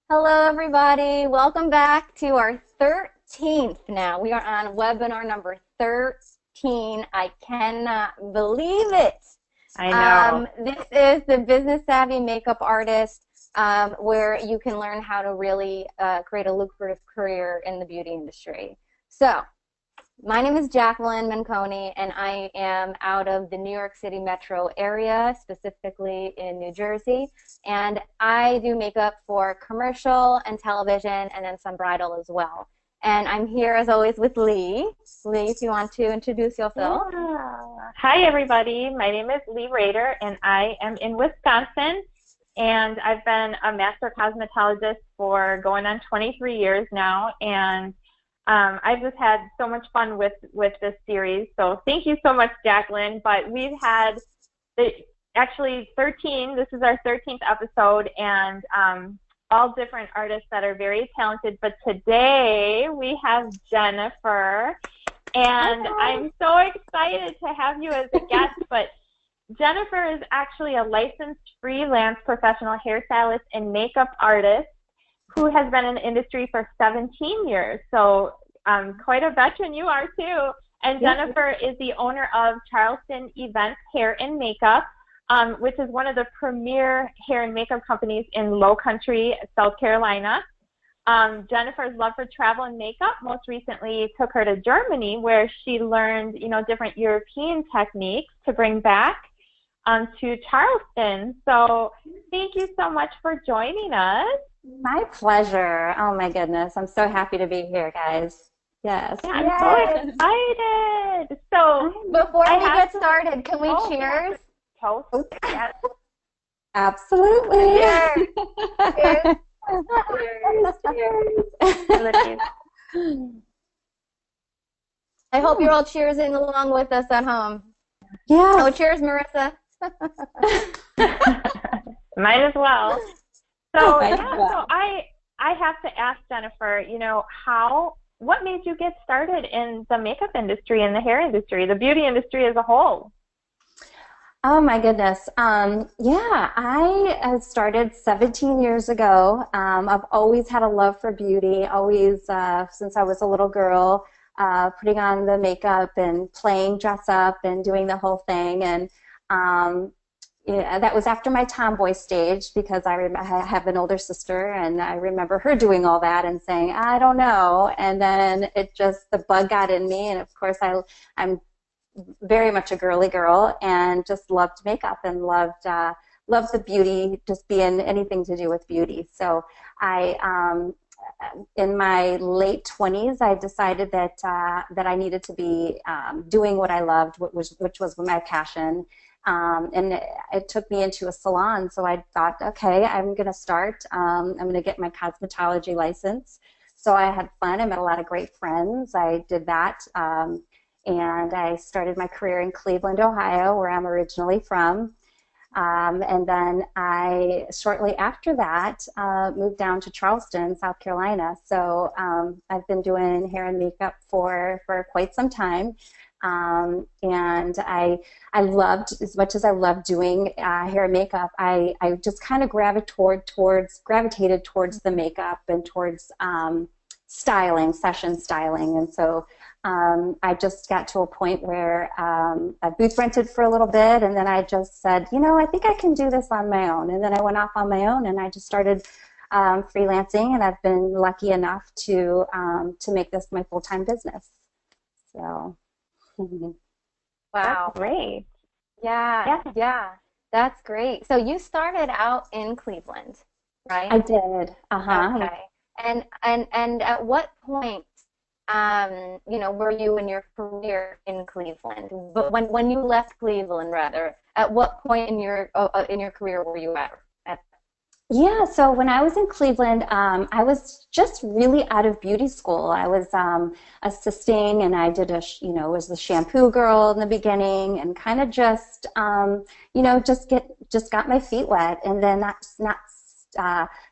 Hello, everybody. Welcome back to our 13th now. We are on webinar number 13. I cannot believe it. I know. This is the Business Savvy Makeup Artist, where you can learn how to really create a lucrative career in the beauty industry. So, my name is Jacqueline Menconi, and I am out of the New York City metro area, specifically in New Jersey. And I do makeup for commercial and television, and then some bridal as well. And I'm here, as always, with Leigh. Leigh, if you want to introduce yourself. Yeah. Hi, everybody. My name is Leigh Raeder, and I am in Wisconsin. And I've been a master cosmetologist for going on 23 years now. And I've just had so much fun with this series. So thank you so much, Jacqueline. But we've had actually 13. This is our 13th episode, and all different artists that are very talented. But today we have Jennifer, and I'm so excited to have you as a guest. But Jennifer is actually a licensed freelance professional hairstylist and makeup artist who has been in the industry for 17 years. So quite a veteran you are too. And Jennifer is the owner of Charleston Events Hair and Makeup, which is one of the premier hair and makeup companies in Low Country, South Carolina. Jennifer's love for travel and makeup most recently took her to Germany, where she learned, different European techniques to bring back to Charleston. So thank you so much for joining us. My pleasure. Oh, my goodness. I'm so happy to be here, guys. Yes. Yeah, I'm so excited. So before we get started, can we cheers? Toast. Yes. Absolutely. Cheers. Cheers. Cheers. I hope you're all cheersing along with us at home. Yeah. Oh, cheers, Marissa. Might as well. So so I have to ask Jennifer, what made you get started in the makeup industry and the hair industry, the beauty industry as a whole? Oh my goodness. I started 17 years ago. I've always had a love for beauty, always since I was a little girl, putting on the makeup and playing dress up and doing the whole thing. And that was after my tomboy stage, because I have an older sister, and I remember her doing all that and saying, I don't know. And then the bug got in me, and of course I'm very much a girly girl and just loved makeup and loved the beauty, just being anything to do with beauty. So in my late 20s, I decided that I needed to be doing what I loved, which was my passion. And it took me into a salon, so I thought, okay, I'm going to start. I'm going to get my cosmetology license. So I had fun. I met a lot of great friends. I did that, and I started my career in Cleveland, Ohio, where I'm originally from. And then shortly after that, moved down to Charleston, South Carolina. So I've been doing hair and makeup for quite some time. And I loved, as much as I loved doing hair and makeup, I just kind of gravitated towards the makeup and towards styling, session styling. And so I just got to a point where I booth rented for a little bit, and then I just said, I think I can do this on my own. And then I went off on my own, and I just started freelancing, and I've been lucky enough to make this my full-time business. So. Wow. That's great. Yeah. That's great. So you started out in Cleveland, right? I did. Okay. And at what point, were you in your career in Cleveland? But when you left Cleveland, rather, at what point in your career were you at? Yeah, so when I was in Cleveland, I was just really out of beauty school. I was assisting, and I did was the shampoo girl in the beginning, and kind of just got my feet wet. And then not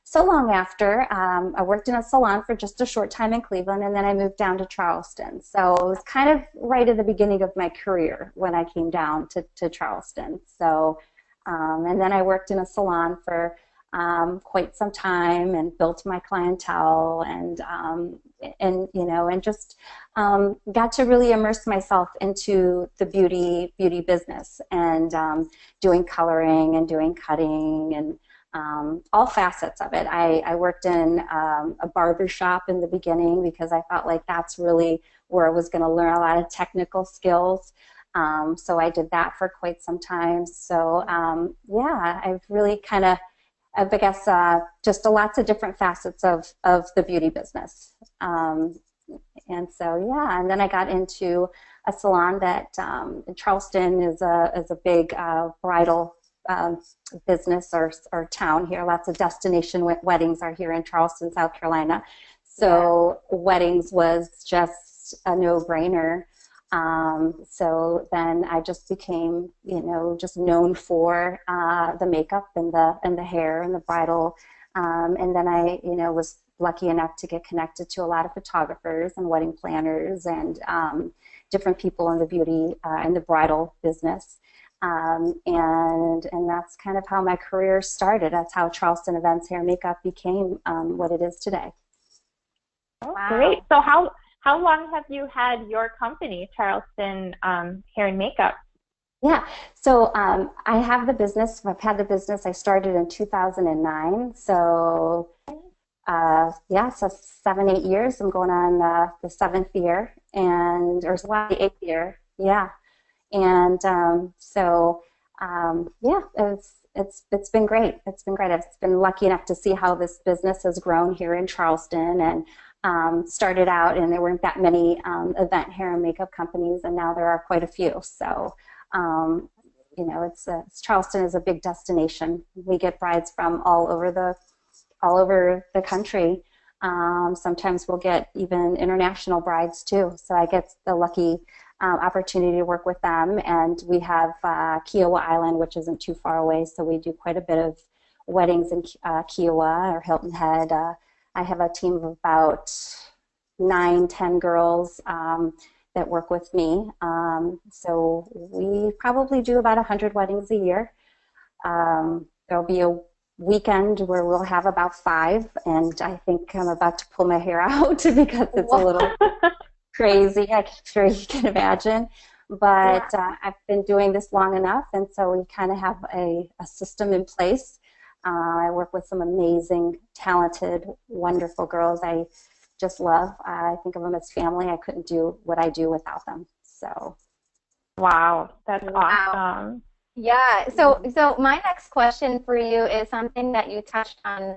so long after, I worked in a salon for just a short time in Cleveland, and then I moved down to Charleston. So it was kind of right at the beginning of my career when I came down to Charleston. So, and then I worked in a salon for quite some time and built my clientele and you know, and just got to really immerse myself into the beauty business and doing coloring and doing cutting and all facets of it. I worked in a barber shop in the beginning because I felt like that's really where I was going to learn a lot of technical skills. So I did that for quite some time. So yeah, I've really kind of, I guess, just lots of different facets of the beauty business. And so yeah, and then I got into a salon that in Charleston is a big bridal business or town here. Lots of destination weddings are here in Charleston, South Carolina. So weddings was just a no-brainer. So then I just became, you know, just known for the makeup and the hair and the bridal. And then I, you know, was lucky enough to get connected to a lot of photographers and wedding planners and different people in the beauty and the bridal business. And that's kind of how my career started. That's how Charleston Events Hair and Makeup became what it is today. Oh, wow. Great. So how long have you had your company, Charleston Hair and Makeup? Yeah, so I have the business. I've had the business. I started in 2009. So yeah, so 7-8 years. I'm going on the 7th year, and or the 8th year. Yeah, and so yeah, it's been great. It's been great. I've been lucky enough to see how this business has grown here in Charleston, and started out, and there weren't that many event hair and makeup companies, and now there are quite a few. So, you know, Charleston is a big destination. We get brides from all over the country. Sometimes we'll get even international brides too. So I get the lucky opportunity to work with them, and we have Kiowa Island, which isn't too far away. So we do quite a bit of weddings in Kiowa or Hilton Head. I have a team of about 9-10 girls that work with me. So we probably do about 100 weddings a year. There'll be a weekend where we'll have about 5, and I think I'm about to pull my hair out because it's a little crazy. I'm sure you can imagine. But I've been doing this long enough, and so we kind of have a system in place. I work with some amazing, talented, wonderful girls I just love. I think of them as family. I couldn't do what I do without them. So, wow, that's awesome. Yeah. So my next question for you is something that you touched on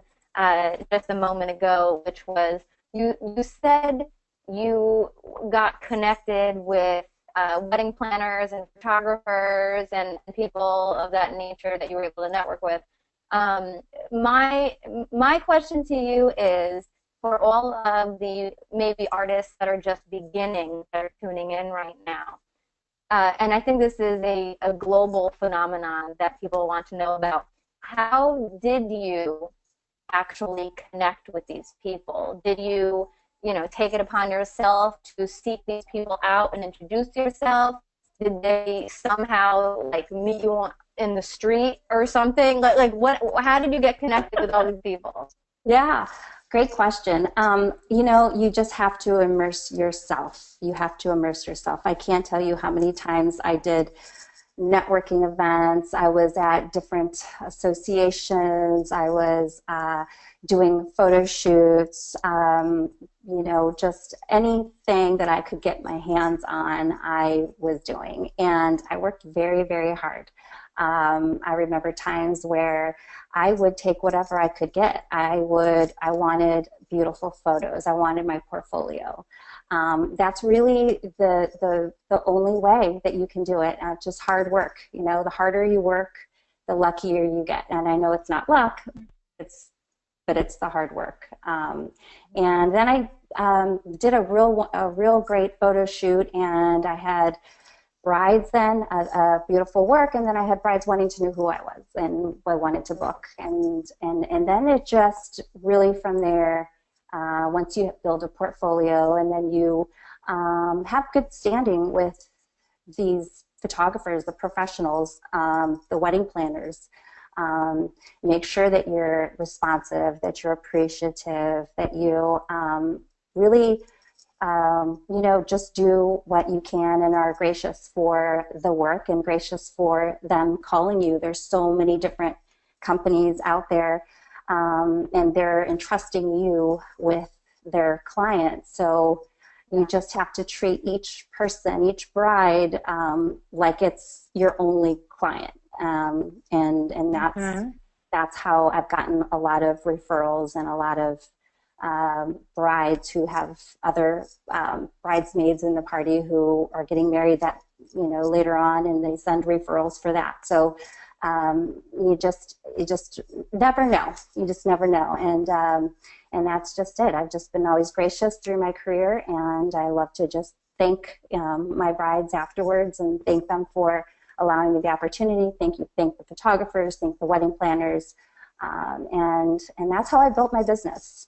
just a moment ago, which was you said you got connected with wedding planners and photographers and people of that nature that you were able to network with. My question to you is, for all of the maybe artists that are just beginning, that are tuning in right now, and I think this is a global phenomenon that people want to know about, how did you actually connect with these people? Did you, take it upon yourself to seek these people out and introduce yourself? Did they somehow meet you in the street or something? How did you get connected with all these people? Yeah, great question. You just have to immerse yourself. You have to immerse yourself. I can't tell you how many times I did networking events. I was at different associations. I was doing photo shoots. Just anything that I could get my hands on, I was doing. And I worked very, very hard. I remember times where I would take whatever I could get. I wanted beautiful photos. I wanted my portfolio. That's really the only way that you can do it. Just hard work. The harder you work, the luckier you get. And I know it's not luck, but it's the hard work. And then I did a real great photo shoot, and I had brides then, beautiful work, and then I had brides wanting to know who I was and I wanted to book, and then it just really from there, once you build a portfolio and then you have good standing with these photographers, the professionals, the wedding planners, Make sure that you're responsive, that you're appreciative, that you really, you know, just do what you can and are gracious for the work and gracious for them calling you. There's so many different companies out there, and they're entrusting you with their clients. So you just have to treat each person, each bride, like it's your only client. And that's how I've gotten a lot of referrals and a lot of brides who have other bridesmaids in the party who are getting married that, you know, later on, and they send referrals for that. So you just never know. You just never know. And that's just it. I've just been always gracious through my career, and I love to just thank my brides afterwards and thank them for allowing me the opportunity. Thank the photographers, thank the wedding planners, and that's how I built my business.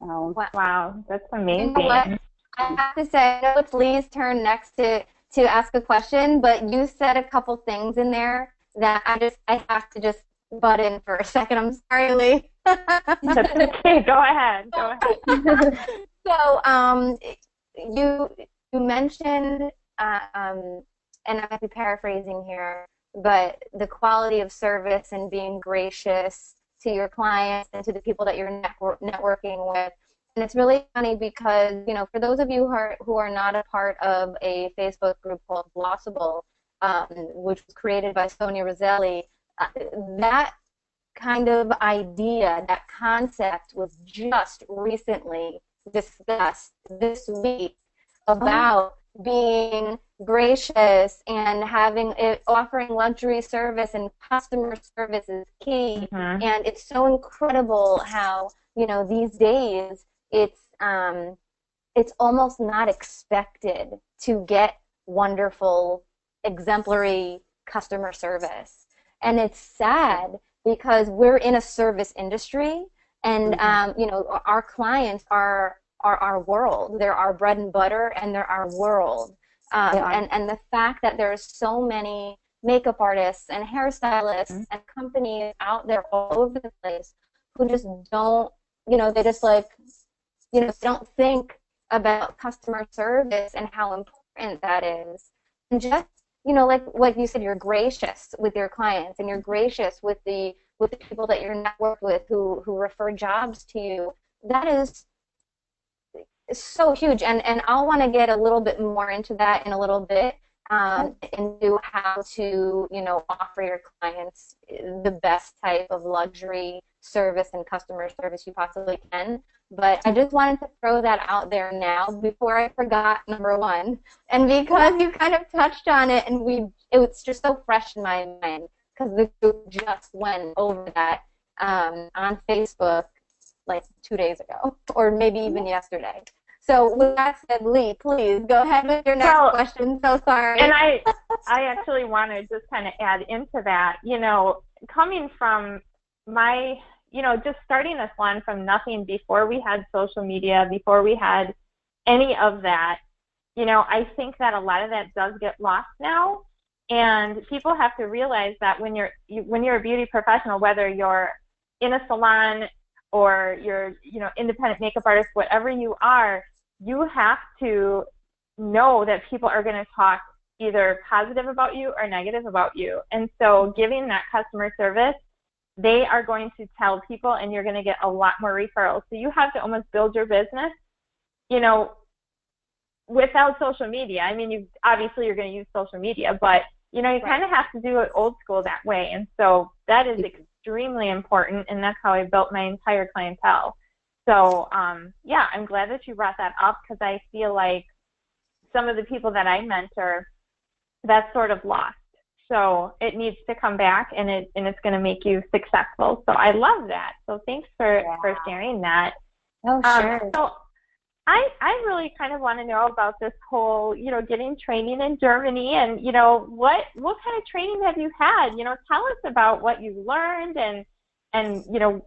Wow, that's amazing. You know what? I have to say, I know it's Leigh's turn next to ask a question, but you said a couple things in there that I have to just butt in for a second. I'm sorry, Leigh. That's okay. Go ahead. So, you mentioned, and I might be paraphrasing here, but the quality of service and being gracious to your clients and to the people that you're networking with. And it's really funny because, you know, for those of you who are not a part of a Facebook group called Glossable, which was created by Sonia Roselli, that kind of idea, that concept was just recently discussed this week about being gracious and offering luxury service, and customer service is key. And it's so incredible how, you know, these days it's almost not expected to get wonderful, exemplary customer service. And it's sad because we're in a service industry, and you know, our clients are our world. They're our bread and butter, and they're our world. And the fact that there's so many makeup artists and hairstylists and companies out there all over the place who just don't, you know, they just like, you know, don't think about customer service and how important that is. And just, you know, like you said, you're gracious with your clients, and you're gracious with the people that you're networked with who refer jobs to you. That is so huge, and I'll want to get a little bit more into that in a little bit, into how to, you know, offer your clients the best type of luxury service and customer service you possibly can. But I just wanted to throw that out there now before I forgot, number one, and because you kind of touched on it, and it was just so fresh in my mind because the group just went over that on Facebook like 2 days ago, or maybe even yesterday. So with that said, Leigh, please go ahead with your next question. So sorry. And I actually want to just kind of add into that, you know, coming from my, you know, just starting a salon from nothing before we had social media, before we had any of that, you know, I think that a lot of that does get lost now. And people have to realize that when you're a beauty professional, whether you're in a salon or you're, you know, independent makeup artist, whatever you are, you have to know that people are going to talk either positive about you or negative about you. And so giving that customer service, they are going to tell people, and you're going to get a lot more referrals. So you have to almost build your business, you know, without social media. I mean, obviously you're going to use social media, but, you know, you kind of have to do it old school that way. And so that is extremely important, and that's how I built my entire clientele. So, yeah, I'm glad that you brought that up, because I feel like some of the people that I mentor, that's sort of lost. So it needs to come back, and it's going to make you successful. So I love that. So thanks for sharing that. Oh, sure. So I really kind of want to know about this whole, you know, getting training in Germany, and, you know, what kind of training have you had? You know, tell us about what you've learned, and you know,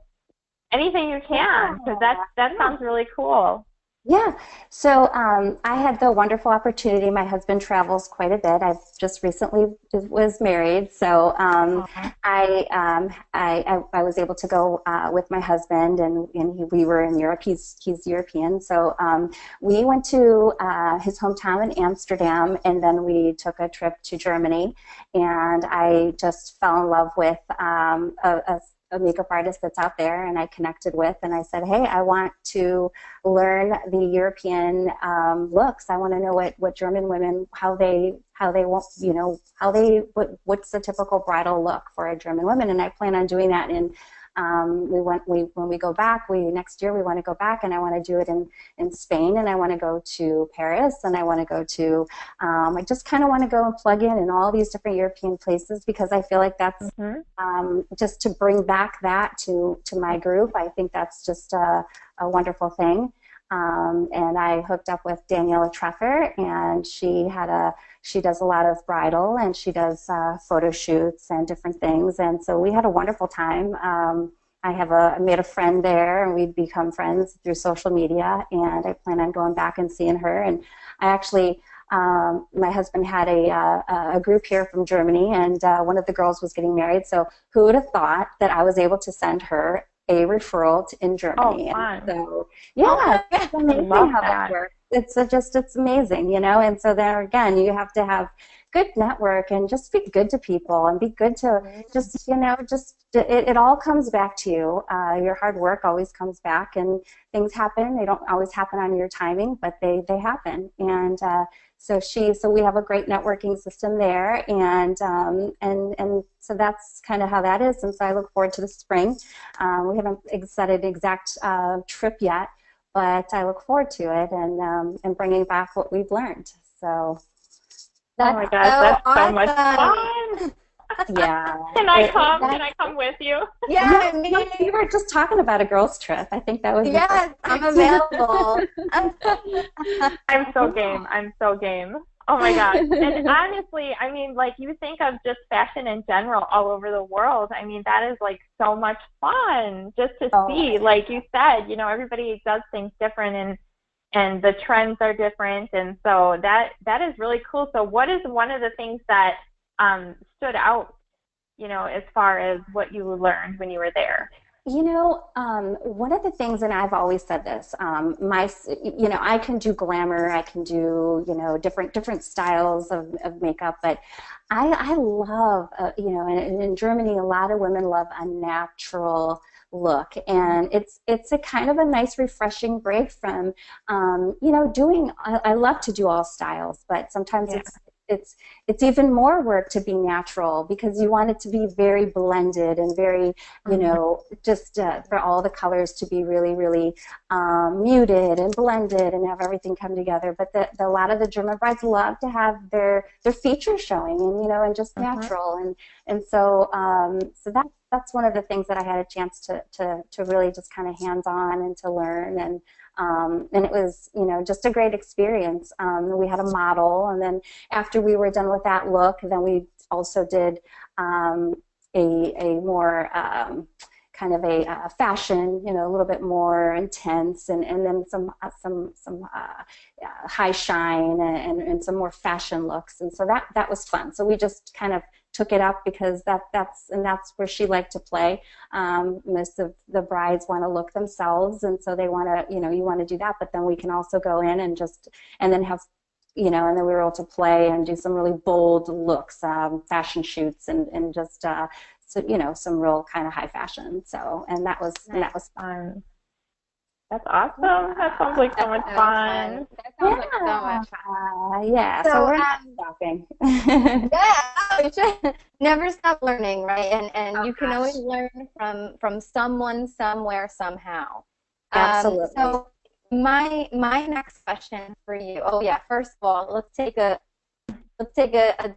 anything you can, because that sounds really cool. Yeah, so I had the wonderful opportunity. My husband travels quite a bit. I've just recently was married, so Aw. I was able to go with my husband, and we were in Europe. He's European, so we went to his hometown in Amsterdam, and then we took a trip to Germany, and I just fell in love with a makeup artist that's out there, and I connected with, and I said, hey, I want to learn the European looks. I want to know what German women, how they want, what's the typical bridal look for a German woman, and I plan on doing that. And when we go back, next year we want to go back, and I want to do it in Spain, and I want to go to Paris, and I want to go to, I just kind of want to go and plug in all these different European places, because I feel like that's just to bring back that to my group. I think that's just a wonderful thing. And I hooked up with Daniela Treffer, and she does a lot of bridal, and she does photo shoots and different things. And so we had a wonderful time. I made a friend there, and we've become friends through social media, and I plan on going back and seeing her. And I actually, my husband had a group here from Germany, and one of the girls was getting married. So who would have thought that I was able to send her a referral in Germany? Oh, fun. And so, yeah, it's amazing how that works. It's amazing, And so there again, you have to have good network and just be good to people and be good to it all comes back to you. Your hard work always comes back, and things happen. They don't always happen on your timing, but they happen. And so we have a great networking system there, and so that's kind of how that is. And so I look forward to the spring. We haven't set an exact trip yet, but I look forward to it, and bringing back what we've learned. So oh my gosh, that's so much fun. Yeah. Can I come? Can I come with you? Yeah, we were just talking about a girls' trip. I think that was yes, I'm available. I'm so game. I'm so game. Oh my gosh. And honestly, I mean, like, you think of just fashion in general all over the world. I mean, that is like so much fun just to see. Like you said, everybody does things different, and the trends are different, and so that is really cool. So what is one of the things that stood out, as far as what you learned when you were there? One of the things, and I've always said this, I can do glamour, I can do, different styles of makeup, but I love, in Germany, a lot of women love a natural look, and it's a kind of a nice refreshing break from I love to do all styles, but sometimes it's even more work to be natural, because you want it to be very blended and very just for all the colors to be really, really muted and blended and have everything come together. But a lot of the German brides love to have their features showing, and just natural, and so that's one of the things that I had a chance to really just kind of hands-on and to learn, and it was, just a great experience. We had a model, and then after we were done with that look, then we also did a more kind of a fashion, a little bit more intense, and then some high shine and some more fashion looks, and so that was fun. So we just kind of took it up, because that's where she liked to play. Most of the brides want to look themselves, and so they want to, you want to do that, but then we can also go in and then have, and then we were able to play and do some really bold looks, fashion shoots, and just so, some real kind of high fashion. So, and that was fun. That's awesome. That sounds like so much fun. That sounds like so much fun. Yeah, so we're not stopping. You should never stop learning, right? And you can always learn from someone, somewhere, somehow. Absolutely. So my next question for you. Oh yeah, first of all, let's take a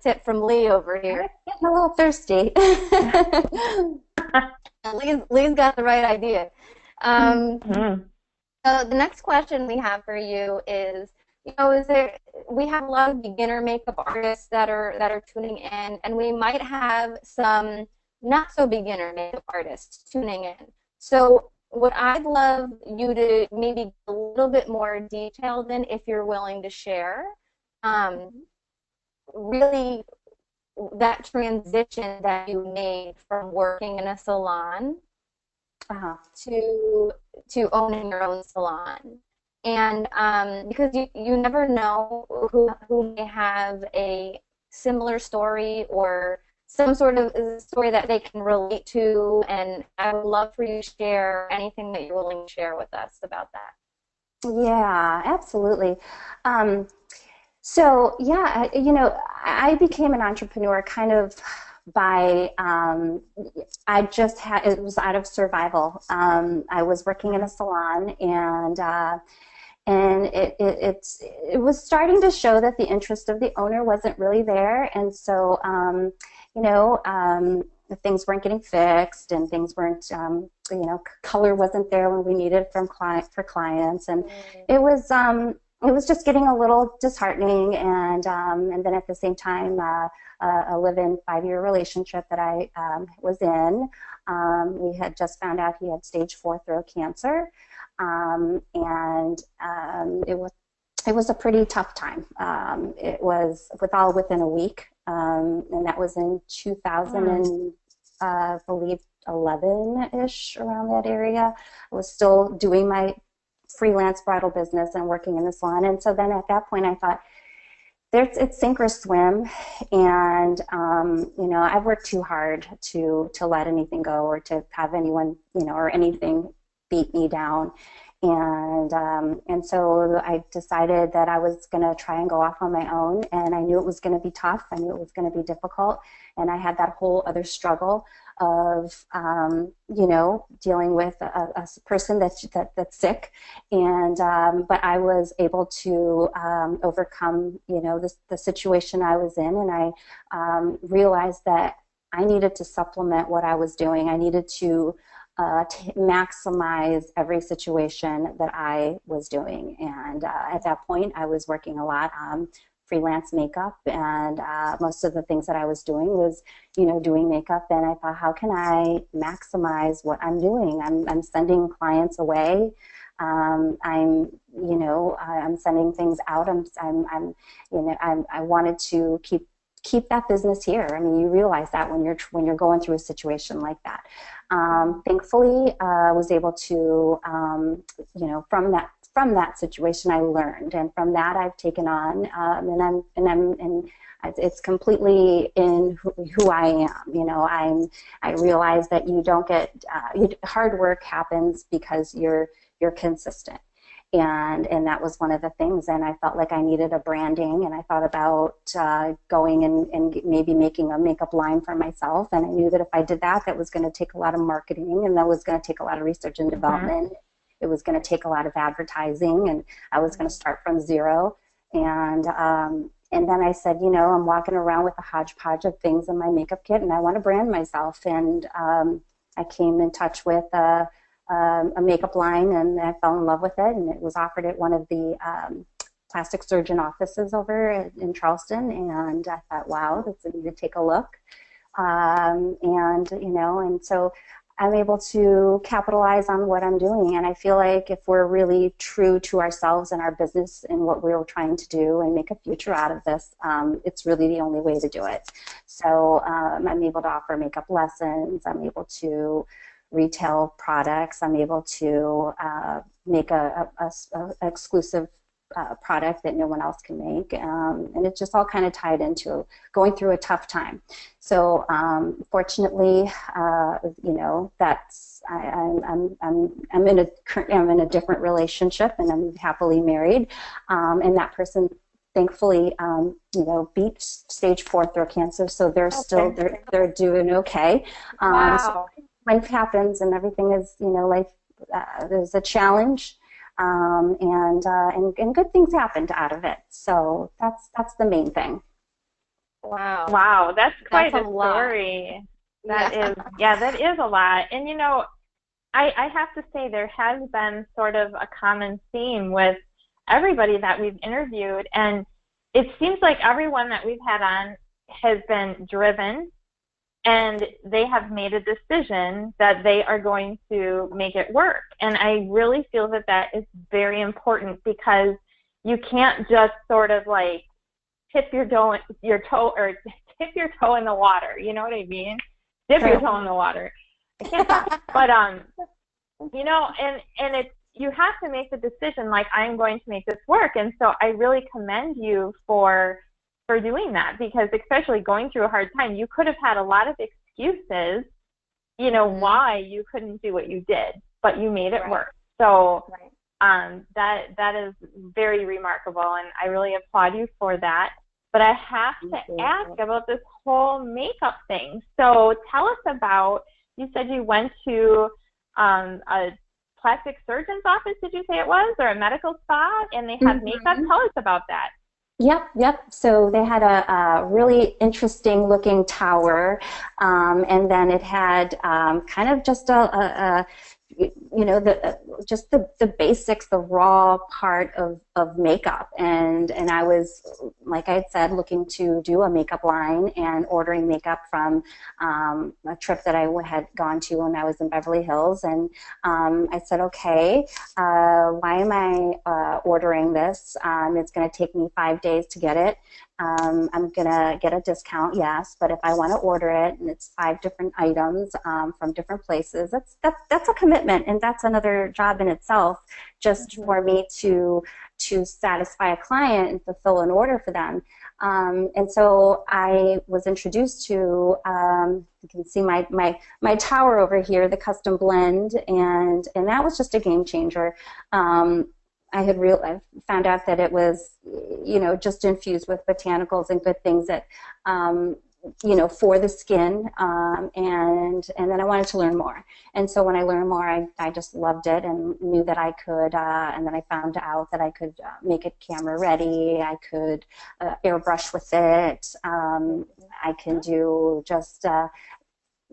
tip from Leigh over here. Getting a little thirsty. Leigh's got the right idea. So the next question we have for you is, we have a lot of beginner makeup artists that are tuning in, and we might have some not so beginner makeup artists tuning in. So what I'd love you to maybe get a little bit more detailed in, if you're willing to share, really that transition that you made from working in a salon to owning your own salon. And because you never know who may have a similar story or some sort of story that they can relate to, and I would love for you to share anything that you're willing to share with us about that. Yeah, absolutely. So yeah, you know, I became an entrepreneur kind of by, I just had, it was out of survival. I was working in a salon, and it was starting to show that the interest of the owner wasn't really there, and so you know, things weren't getting fixed, and things weren't, you know, color wasn't there when we needed it for clients, and it was just getting a little disheartening, and then at the same time, a live-in 5-year relationship that I was in, we had just found out he had stage 4 throat cancer, and it was a pretty tough time. It was within a week, and that was in 2000 and I believe 11-ish, around that area. I was still doing my freelance bridal business and working in the salon, and so then at that point I thought, it's sink or swim, and you know, I've worked too hard to let anything go or to have anyone, you know, or anything beat me down. And so I decided that I was going to try and go off on my own, and I knew it was going to be tough. I knew it was going to be difficult, and I had that whole other struggle of, you know, dealing with a person that's sick, and but I was able to overcome, you know, the situation I was in, and I realized that I needed to supplement what I was doing. I needed to maximize every situation that I was doing, and at that point I was working a lot on freelance makeup, and most of the things that I was doing was, you know, doing makeup, and I thought, how can I maximize what I'm doing? I'm sending clients away, I'm, you know, I'm sending things out, you know, I wanted to keep that business here. I mean, you realize that when you're going through a situation like that. Thankfully, I was able to, you know, from that situation, I learned, and from that I've taken on, and it's completely in who I am. You know, I realize that you don't get hard work happens because you're consistent. And that was one of the things, and I felt like I needed a branding, and I thought about going and maybe making a makeup line for myself, and I knew that if I did that, that was going to take a lot of marketing, and that was going to take a lot of research and development. It was going to take a lot of advertising, and I was going to start from zero. And then I said, you know, I'm walking around with a hodgepodge of things in my makeup kit, and I want to brand myself. And I came in touch with a makeup line, and I fell in love with it, and it was offered at one of the plastic surgeon offices over in Charleston, and I thought, wow, I need to take a look. And, you know, and so I'm able to capitalize on what I'm doing, and I feel like if we're really true to ourselves and our business and what we're trying to do and make a future out of this, it's really the only way to do it. So I'm able to offer makeup lessons, I'm able to retail products, I'm able to make a exclusive product that no one else can make, and it's just all kind of tied into going through a tough time. So fortunately, you know, that's I'm in a different relationship, and I'm happily married, and that person thankfully, you know, beat stage 4 throat cancer, so they're still they're doing okay. Wow. So life happens, and everything is, you know, life. There's a challenge. And good things happened out of it. So that's the main thing. Wow. Wow, that's quite a lot. story. That is a lot. And you know, I have to say there has been sort of a common theme with everybody that we've interviewed, and it seems like everyone that we've had on has been driven and they have made a decision that they are going to make it work. And I really feel that that is very important, because you can't just sort of like tip your toe in the water. You know what I mean? Dip your toe in the water. I can't talk. But you know, and it's, you have to make the decision, like, I'm going to make this work. And so I really commend you for doing that, because especially going through a hard time, you could have had a lot of excuses, you know, why you couldn't do what you did, but you made it work. So that is very remarkable, and I really applaud you for that. But I have to ask about this whole makeup thing. So tell us about, you said you went to a plastic surgeon's office, did you say it was, or a medical spa, and they have makeup? Tell us about that. Yep. So they had a really interesting looking tower, and then it had kind of just you know, just the basics, the raw part of makeup, and I was, like I had said, looking to do a makeup line and ordering makeup from a trip that I had gone to when I was in Beverly Hills, and I said, okay, why am I ordering this? It's going to take me 5 days to get it. I'm going to get a discount, yes, but if I want to order it and it's 5 different items from different places, that's a commitment, and that's another job in itself, just for me to satisfy a client and fulfill an order for them. And so I was introduced to, you can see my tower over here, the custom blend, and that was just a game changer. I found out that it was, you know, just infused with botanicals and good things that, you know, for the skin, and then I wanted to learn more. And so when I learned more, I just loved it and knew that I could, and then I found out that I could make it camera ready, I could airbrush with it, I can do just,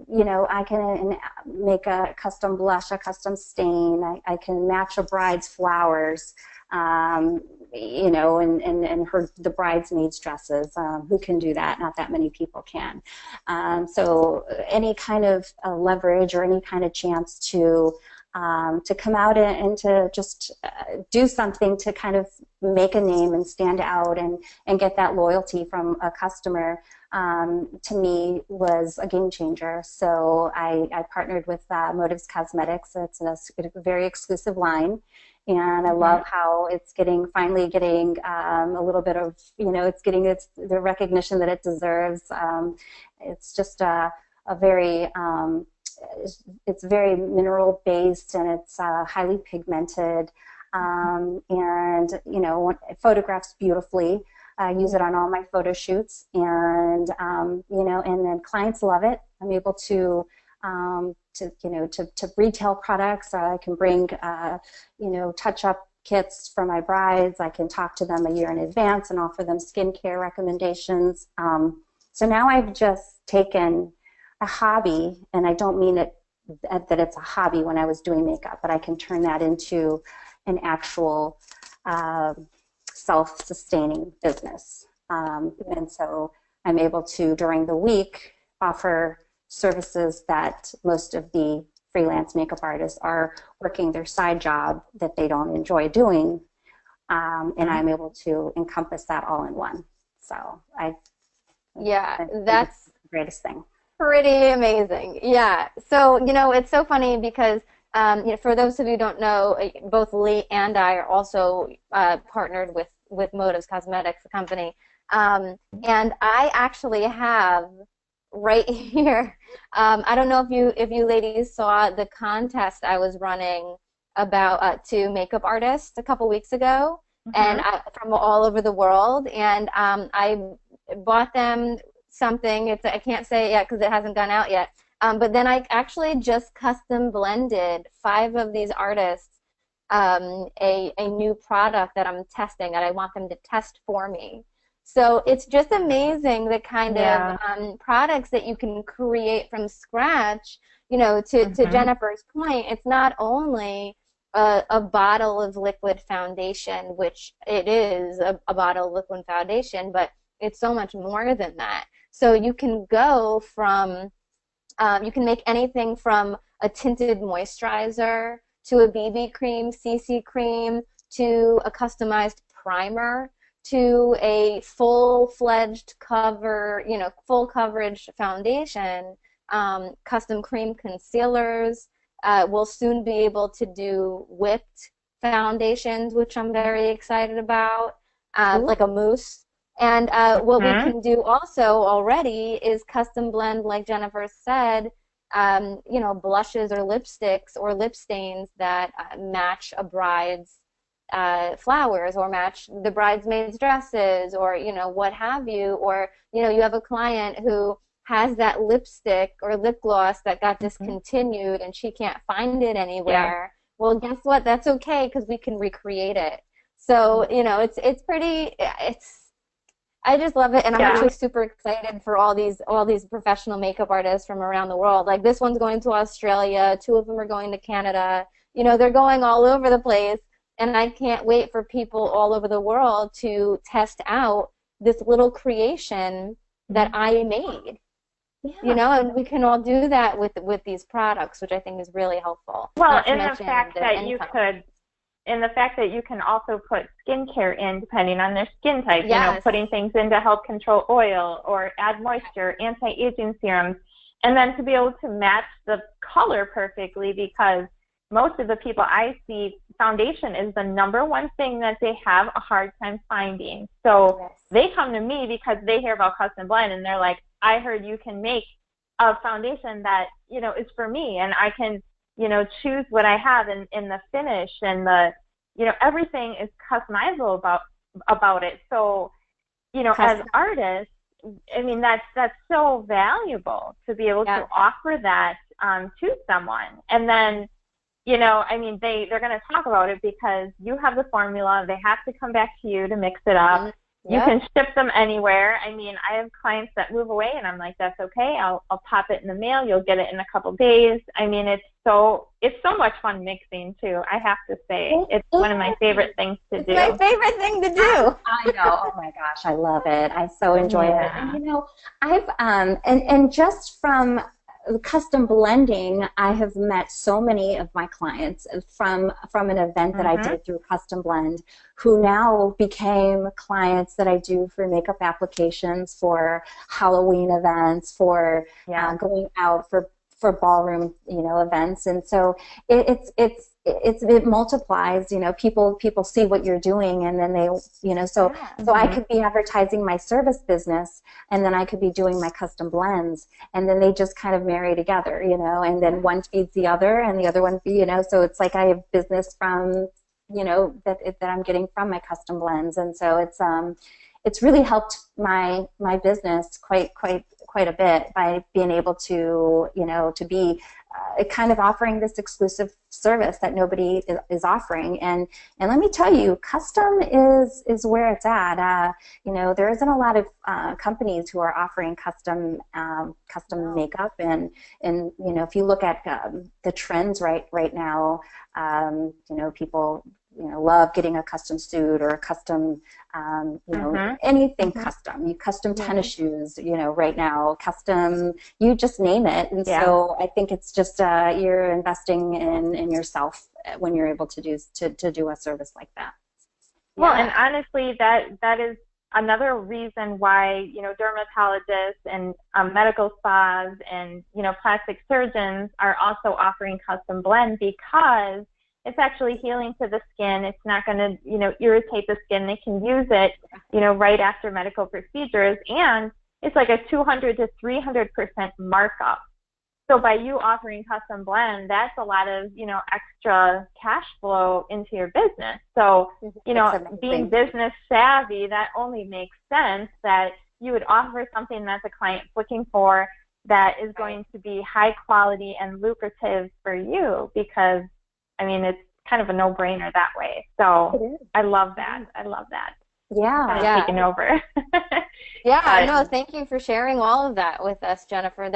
you know, I can make a custom blush, a custom stain. I can match a bride's flowers, you know, and the bridesmaids' dresses. Who can do that? Not that many people can. So any kind of leverage or any kind of chance to come out and to just do something to kind of make a name and stand out and get that loyalty from a customer, to me was a game changer. So I partnered with Motives Cosmetics. It's a very exclusive line, and I love how it's finally getting a little bit of, you know, it's getting the recognition that it deserves. It's just a very it's very mineral based, and it's highly pigmented, and you know, it photographs beautifully. I use it on all my photo shoots, and you know, and then clients love it. I'm able to you know, to retail products. I can bring you know, touch-up kits for my brides. I can talk to them a year in advance and offer them skincare recommendations. So now I've just taken a hobby, and I don't mean it that it's a hobby when I was doing makeup, but I can turn that into an actual self-sustaining business. And so I'm able to, during the week, offer services that most of the freelance makeup artists are working their side job that they don't enjoy doing, and I'm able to encompass that all in one. So I that's the greatest thing. Pretty amazing. Yeah. So, you know, it's so funny because, you know, for those of you who don't know, both Leigh and I are also partnered with Motives Cosmetics, the company. And I actually have right here, I don't know if you ladies saw the contest I was running about to makeup artists a couple weeks ago, and from all over the world, and I bought them something. I can't say it yet because it hasn't gone out yet. But then I actually just custom blended 5 of these artists a new product that I'm testing, that I want them to test for me. So it's just amazing the kind of products that you can create from scratch. You know, to Jennifer's point, it's not only a bottle of liquid foundation, which it is a bottle of liquid foundation, but it's so much more than that. So you can go from You can make anything from a tinted moisturizer to a BB cream, CC cream, to a customized primer, to a full-fledged cover, full coverage foundation, custom cream concealers. We'll soon be able to do whipped foundations, which I'm very excited about, like a mousse. And what we can do also already is custom blend, like Jennifer said, blushes or lipsticks or lip stains that match a bride's flowers, or match the bridesmaids' dresses, or what have you. Or you have a client who has that lipstick or lip gloss that got discontinued and she can't find it anywhere. Well, guess what? That's okay, because we can recreate it. So I just love it, and I'm actually super excited for all these professional makeup artists from around the world. Like, this one's going to Australia, 2 of them are going to Canada. They're going all over the place, and I can't wait for people all over the world to test out this little creation that I made. And we can all do that with these products, which I think is really helpful. Well, and the fact that you can also put skincare in depending on their skin type, putting things in to help control oil or add moisture, anti-aging serums, and then to be able to match the color perfectly, because most of the people I see, foundation is the #1 thing that they have a hard time finding. So they come to me because they hear about custom blend, and they're like, I heard you can make a foundation that, is for me, and I can, choose what I have in the finish, and everything is customizable about it. So, as artists, I mean, that's so valuable to be able to offer that to someone. And then, they're going to talk about it because you have the formula. They have to come back to you to mix it up. You can ship them anywhere. I mean, I have clients that move away, and I'm like, that's okay. I'll pop it in the mail. You'll get it in a couple days. I mean, it's so much fun mixing too. I have to say, it's one of my favorite things to do. It's my favorite thing to do. I know. Oh my gosh, I love it. I so enjoy it. And, I've and just from custom blending, I have met so many of my clients from an event that I did through Custom Blend, who now became clients that I do for makeup applications, for Halloween events, for going out for ballroom, events. And so it multiplies. People see what you're doing, and then they, so I could be advertising my service business, and then I could be doing my custom blends, and then they just kind of marry together, and then one feeds the other, and the other one, so it's like I have business from, that I'm getting from my custom blends. And so it's really helped my business quite a bit by being able to, to be kind of offering this exclusive service that nobody is offering. And let me tell you, custom is where it's at. There isn't a lot of companies who are offering custom makeup, and if you look at the trends right now, people love getting a custom suit or a custom, anything custom. Custom tennis shoes, right now, custom, you just name it. And so I think it's just you're investing in yourself when you're able to do a service like that. Well, and honestly, that is another reason why, dermatologists and medical spas and, plastic surgeons are also offering custom blend, because it's actually healing to the skin. It's not going to, irritate the skin. They can use it, right after medical procedures, and it's like a 200 to 300% markup. So by you offering custom blend, that's a lot of, extra cash flow into your business. So, being business savvy, that only makes sense that you would offer something that the client's looking for that is going to be high quality and lucrative for you, because it's kind of a no-brainer that way. So I love that. Yeah. Kind of taking over. No, thank you for sharing all of that with us, Jennifer.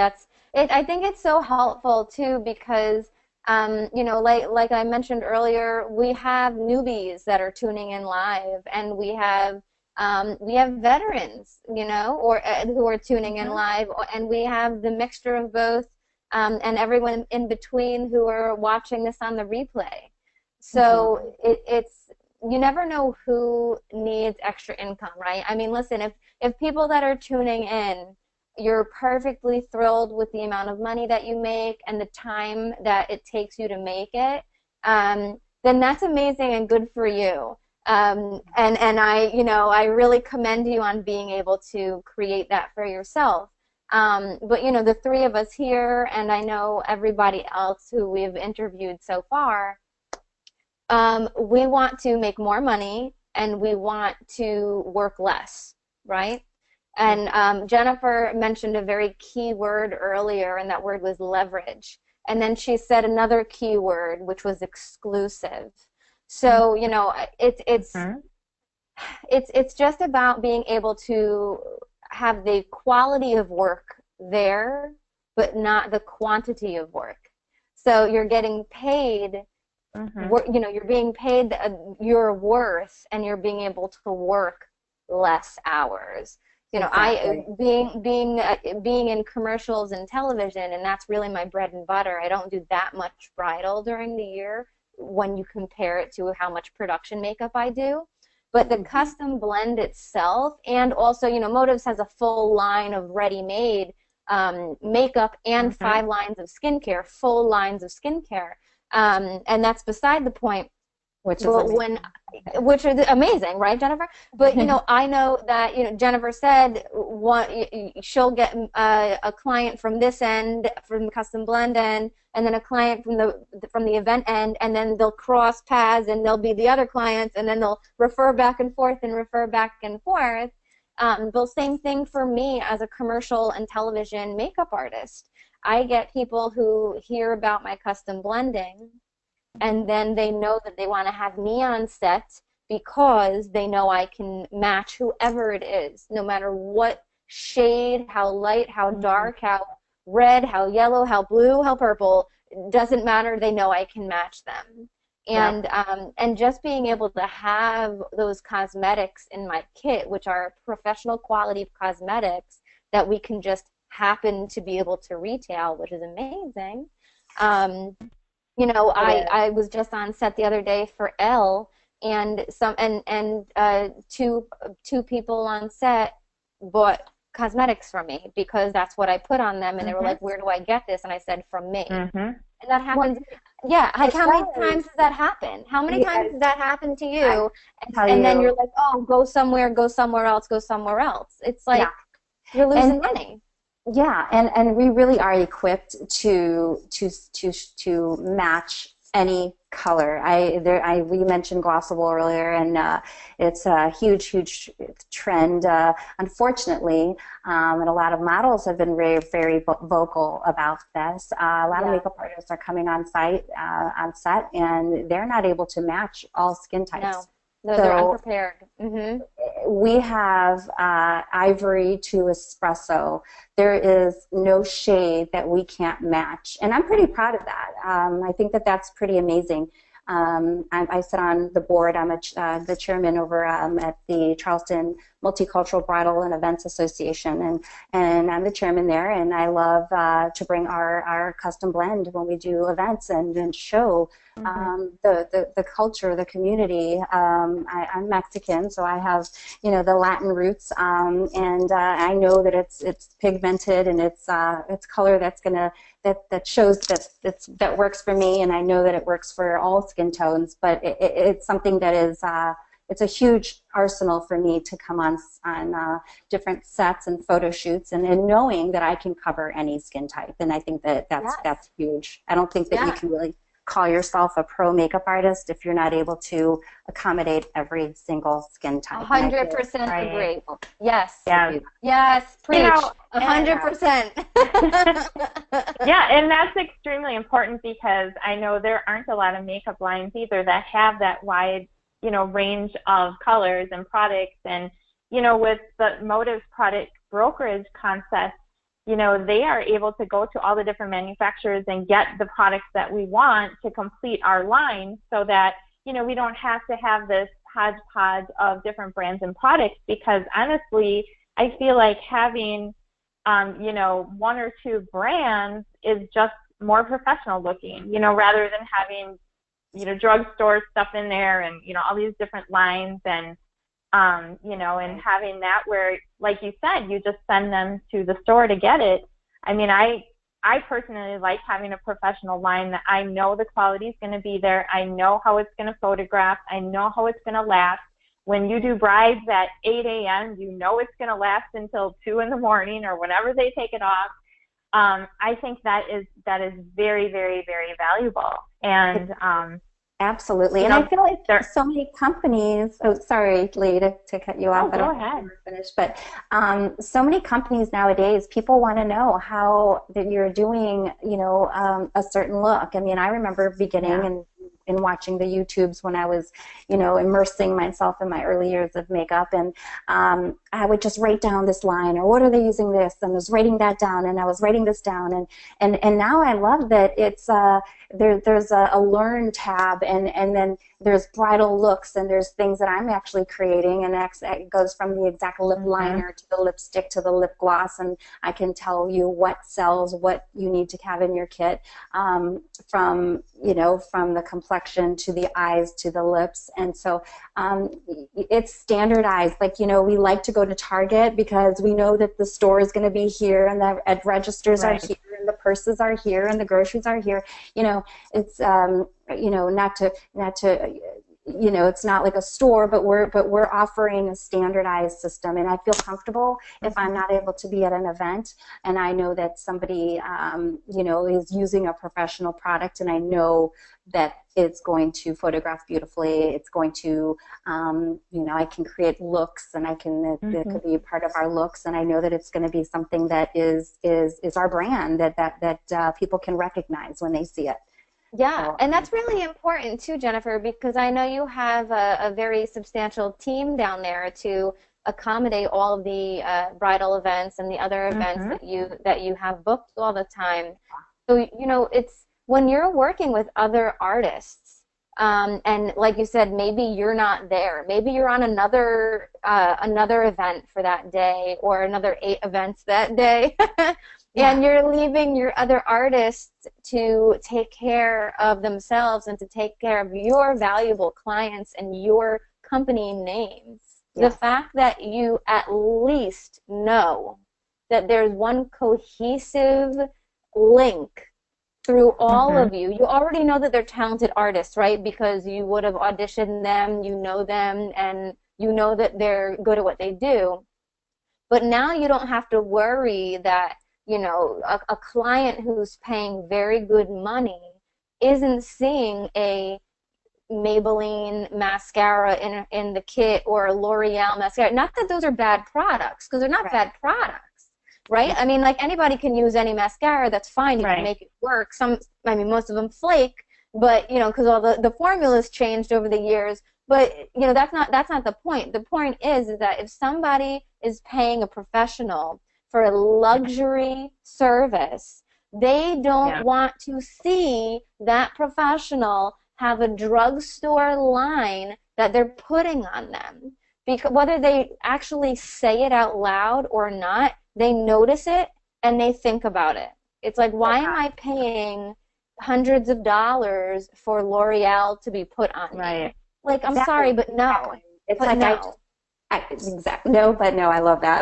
I think it's so helpful too, because like I mentioned earlier, we have newbies that are tuning in live, and we have veterans, or who are tuning in live, and we have the mixture of both and everyone in between who are watching this on the replay. So it's, you never know who needs extra income, right? I mean, listen, if people that are tuning in, you're perfectly thrilled with the amount of money that you make and the time that it takes you to make it, then that's amazing and good for you. And I really commend you on being able to create that for yourself. But the three of us here, and I know everybody else who we've interviewed so far, we want to make more money and we want to work less, right? And Jennifer mentioned a very key word earlier, and that word was leverage. And then she said another key word, which was exclusive. So, it's just about being able to have the quality of work there, but not the quantity of work. So you're getting paid, you're being paid your worth, and you're being able to work less hours. Exactly. Being in commercials and television, and that's really my bread and butter. I don't do that much bridal during the year when you compare it to how much production makeup I do. But the custom blend itself, and also, Motives has a full line of ready-made makeup and 5 lines of skincare, full lines of skincare. And that's beside the point. Which is amazing, right, Jennifer? But I know that Jennifer said she'll get a client from this end, from the custom blend end, and then a client from the event end, and then they'll cross paths, and they'll be the other clients, and then they'll refer back and forth and refer back and forth. The same thing for me as a commercial and television makeup artist. I get people who hear about my custom blending, and then they know that they want to have me on set because they know I can match whoever it is, no matter what shade, how light, how dark, how red, how yellow, how blue, how purple. It doesn't matter. They know I can match them. And just being able to have those cosmetics in my kit, which are professional quality cosmetics that we can just happen to be able to retail, which is amazing. I was just on set the other day for Elle, and two people on set bought cosmetics from me because that's what I put on them, and they were like, "Where do I get this?" And I said, "From me." And that happens. Yeah, like how many times does that happen? How many times does that happen to you? And then you're like, "Oh, go somewhere else, go somewhere else." It's like you're losing money. Yeah, and we really are equipped to match any color. We mentioned glossable earlier, and it's a huge trend. Unfortunately, and a lot of models have been very vocal about this. A lot of makeup artists are coming on set, and they're not able to match all skin types. No, they're unprepared. We have ivory to espresso. There is no shade that we can't match, and I'm pretty proud of that. I think that that's pretty amazing. I sit on the board. I'm the chairman over at the Charleston Multicultural Bridal and Events Association, and I'm the chairman there, and I love to bring our custom blend when we do events and show the culture, the community. I'm Mexican, so I have the Latin roots, and I know that it's pigmented and it's color that shows that works for me, and I know that it works for all skin tones. But it's something that is it's a huge arsenal for me to come on different sets and photo shoots, and knowing that I can cover any skin type, and I think that's huge. I don't think that you can really call yourself a pro makeup artist if you're not able to accommodate every single skin type. 100% agree. Yes. Yes. Preach. 100%. Yeah, and that's extremely important because I know there aren't a lot of makeup lines either that have that wide, range of colors and products. And, with the Motives product brokerage concept, they are able to go to all the different manufacturers and get the products that we want to complete our line so that, we don't have to have this hodgepodge of different brands and products, because honestly, I feel like having you know, one or two brands is just more professional looking, you know, rather than having, you know, drugstore stuff in there and, you know, all these different lines and, you know, and having that where, like you said, you just send them to the store to get it. I mean, I personally like having a professional line that I know the quality is going to be there. I know how it's going to photograph. I know how it's going to last. When you do brides at 8 a.m., you know it's going to last until 2 in the morning or whenever they take it off. I think that is very, very, very valuable. And absolutely. And I feel like there's so many companies, oh, sorry, Leigh, to cut you off. Oh, go ahead. Finish, but so many companies nowadays, people want to know how that you're doing, you know, a certain look. I mean, I remember beginning and watching the YouTubes when I was, you know, immersing myself in my early years of makeup, and I would just write down this line, or what are they using this, and I was writing that down, and I was writing this down, and now I love that it's there's a learn tab, and then there's bridal looks, and there's things that I'm actually creating, and it goes from the exact lip liner to the lipstick to the lip gloss, and I can tell you what sells, what you need to have in your kit, from, you know, from the complexion to the eyes to the lips. And so it's standardized. Like, you know, we like to go to Target because we know that the store is going to be here, and the registers are here, and the purses are here, and the groceries are here. You know, it's you know, not to you know, it's not like a store, but we're offering a standardized system, and I feel comfortable if I'm not able to be at an event, and I know that somebody, you know, is using a professional product, and I know that it's going to photograph beautifully. It's going to, you know, I can create looks, and I can it could be a part of our looks, and I know that it's going to be something that is our brand that people can recognize when they see it. Yeah, and that's really important too, Jennifer, because I know you have a very substantial team down there to accommodate all of the bridal events and the other events that you have booked all the time. So, you know, it's when you're working with other artists, and like you said, maybe you're not there. Maybe you're on another event for that day, or another 8 events that day. And you're leaving your other artists to take care of themselves and to take care of your valuable clients and your company names. The fact that you at least know that there's one cohesive link through all of you. You already know that they're talented artists, right? Because you would have auditioned them, you know them, and you know that they're good at what they do. But now you don't have to worry that, you know, a client who's paying very good money isn't seeing a Maybelline mascara in the kit, or a L'Oreal mascara. Not that those are bad products, because they're not bad products, right? I mean, like, anybody can use any mascara. That's fine. You can make it work. I mean, most of them flake, but, you know, because all the formulas changed over the years. But, you know, that's not the point. The point is that if somebody is paying a professional for a luxury service, they don't want to see that professional have a drugstore line that they're putting on them. Because whether they actually say it out loud or not, they notice it and they think about it. It's like, why am I paying hundreds of dollars for L'Oreal to be put on me? Like, I'm sorry, but no. It's like, no. Exactly. No, but no, I love that.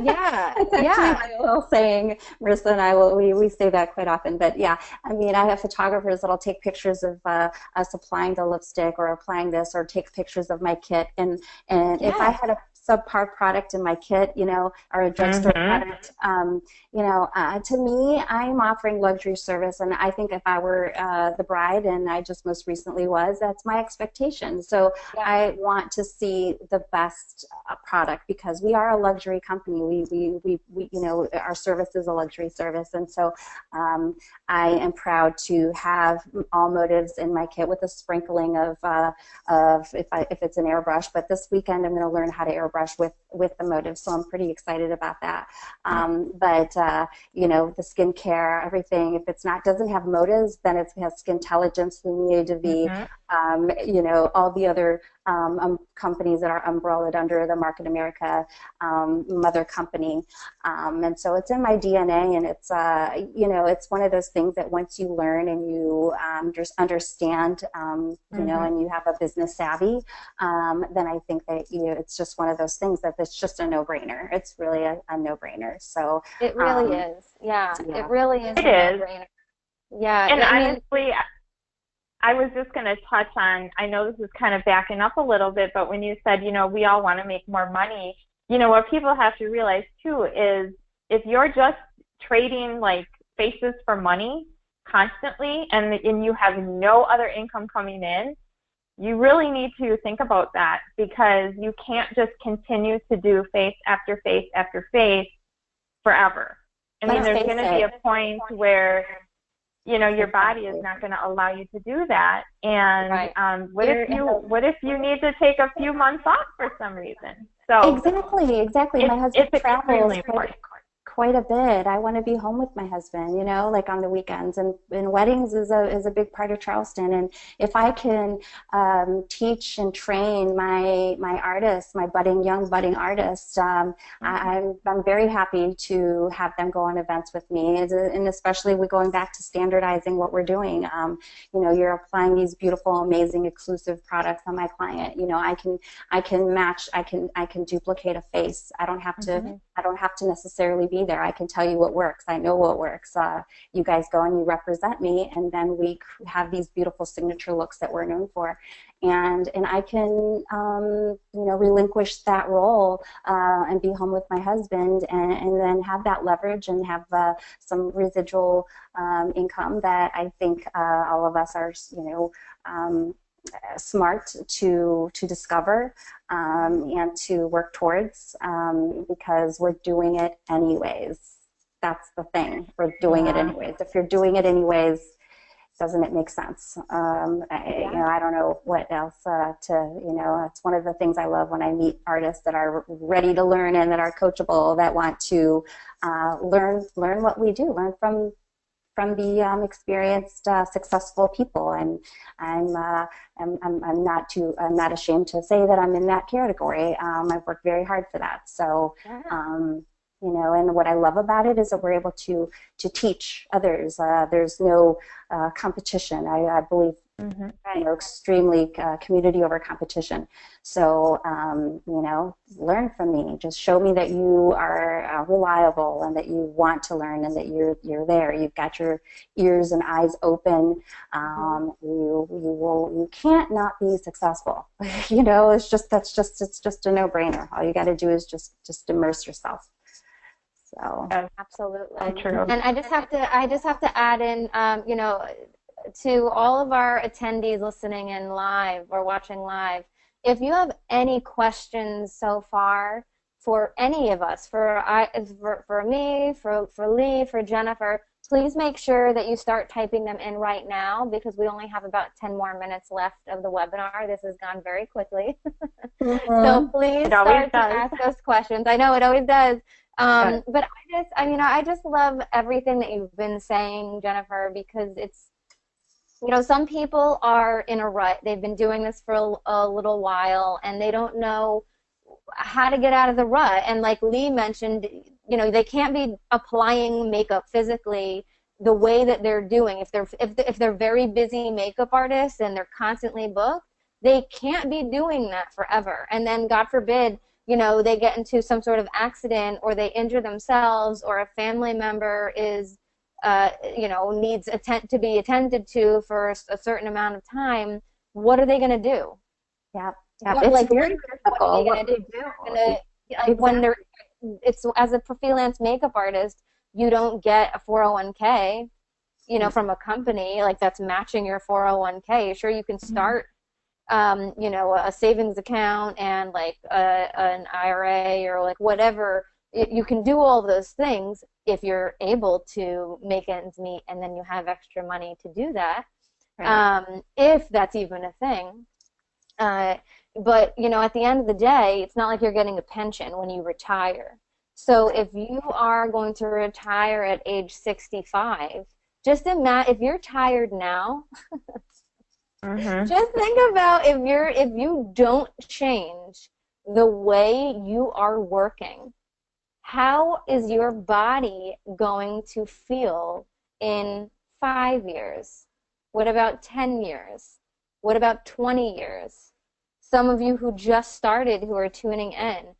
Yeah. It's actually my little saying. Marissa and I, we say that quite often. But yeah, I mean, I have photographers that'll take pictures of us applying the lipstick or applying this, or take pictures of my kit. And if I had a subpar product in my kit, you know, or a drugstore product, you know, to me, I'm offering luxury service, and I think if I were the bride, and I just most recently was, that's my expectation. So I want to see the best product, because we are a luxury company. We you know, our service is a luxury service, and so I am proud to have all motives in my kit, with a sprinkling of if it's an airbrush. But this weekend I'm going to learn how to airbrush with the motive, so I'm pretty excited about that. But you know, the skincare, everything, if it's not doesn't have motives, then it has skin intelligence. We need to be you know, all the other companies that are umbrellaed under the Market America mother company. And so it's in my DNA, and it's, you know, it's one of those things that once you learn and you just understand, you know, and you have a business savvy, then I think that, you know, it's just one of those things that it's just a no-brainer. It's really a no-brainer. So it really is. Yeah, yeah, it really is It a is. no-brainer. Yeah, And I mean, honestly, I was just going to touch on, I know this is kind of backing up a little bit, but when you said, you know, we all want to make more money, you know, what people have to realize too is if you're just trading like faces for money constantly and you have no other income coming in, you really need to think about that, because you can't just continue to do face after face after face forever. I mean, there's going to be a point where, you know, your body is not going to allow you to do that. And what if you need to take a few months off for some reason? So exactly. My husband travels important. quite a bit. I want to be home with my husband, you know, like on the weekends, and weddings is a big part of Charleston. And if I can teach and train my artists, my young budding artists, I'm very happy to have them go on events with me, and especially we're going back to standardizing what we're doing. You know, you're applying these beautiful, amazing, exclusive products on my client. You know, I can match, I can duplicate a face. I don't have to necessarily be there. I can tell you what works. I know what works. You guys go and you represent me, and then we have these beautiful signature looks that we're known for. And I can, you know, relinquish that role and be home with my husband, and then have that leverage and have some residual income that I think all of us are, you know, smart to discover and to work towards, because we're doing it anyways. That's the thing. We're doing it anyways. If you're doing it anyways, doesn't it make sense? You know, I don't know what else you know, it's one of the things I love when I meet artists that are ready to learn and that are coachable, that want to learn what we do, learn from the experienced, successful people, and I'm not ashamed to say that I'm in that category. I've worked very hard for that. So, you know, and what I love about it is that we're able to teach others. There's no competition. I believe, you know, extremely community over competition. So, you know, learn from me. Just show me that you are reliable, and that you want to learn, and that you're there. You've got your ears and eyes open. You can't not be successful. You know, it's just a no-brainer. All you got to do is just immerse yourself. So absolutely true. And I just have to add in, you know, to all of our attendees listening in live or watching live, if you have any questions so far for any of us, for me, for Leigh, for Jennifer, please make sure that you start typing them in right now, because we only have about 10 more minutes left of the webinar. This has gone very quickly. So please start to ask us questions. I know it always does. But I just love everything that you've been saying, Jennifer, because it's, you know, some people are in a rut. They've been doing this for a little while, and they don't know how to get out of the rut. And like Leigh mentioned, you know, they can't be applying makeup physically the way that they're doing. If they're very busy makeup artists and they're constantly booked, they can't be doing that forever. And then, God forbid, you know, they get into some sort of accident, or they injure themselves, or a family member is, you know, needs to be attended to for a certain amount of time. What are they going to do? Yeah. It's very difficult. What are they going to do? When they're, it's, as a freelance makeup artist, you don't get a 401k, you know, from a company like that's matching your 401k. Sure, you can start, you know, a savings account and like an IRA or like whatever. You can do all those things if you're able to make ends meet, and then you have extra money to do that, if that's even a thing. But, you know, at the end of the day, it's not like you're getting a pension when you retire. So if you are going to retire at age 65, just imagine if you're tired now, Just think about if you don't change the way you are working, how is your body going to feel in 5 years? What about 10 years? What about 20 years? Some of you who just started who are tuning in,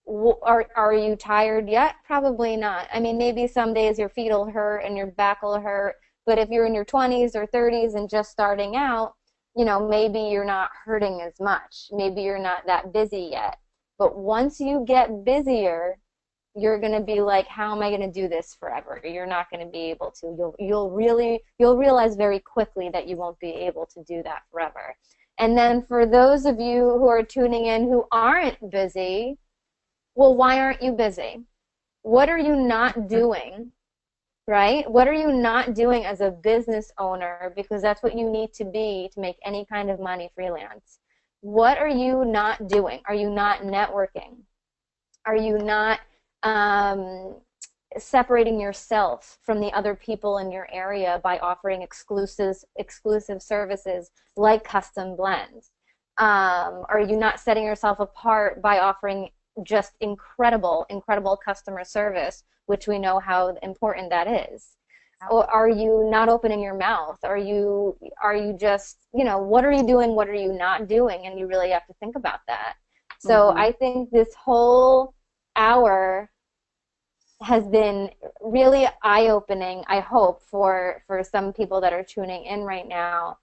are you tired yet? Probably not. I mean, maybe some days your feet will hurt and your back will hurt, but if you're in your 20s or 30s and just starting out, you know, maybe you're not hurting as much. Maybe you're not that busy yet. But once you get busier, you're going to be like, how am I going to do this forever? You're not going to be able to. You'll realize very quickly that you won't be able to do that forever. And then for those of you who are tuning in who aren't busy, well, why aren't you busy? What are you not doing, right? What are you not doing as a business owner? Because that's what you need to be to make any kind of money freelance. What are you not doing? Are you not networking? Are you not separating yourself from the other people in your area by offering exclusive services like custom blends? Are you not setting yourself apart by offering just incredible customer service, which we know how important that is? Or are you not opening your mouth? Are you just, you know, what are you doing? What are you not doing? And you really have to think about that. So I think this whole hour has been really eye-opening, I hope, for some people that are tuning in right now,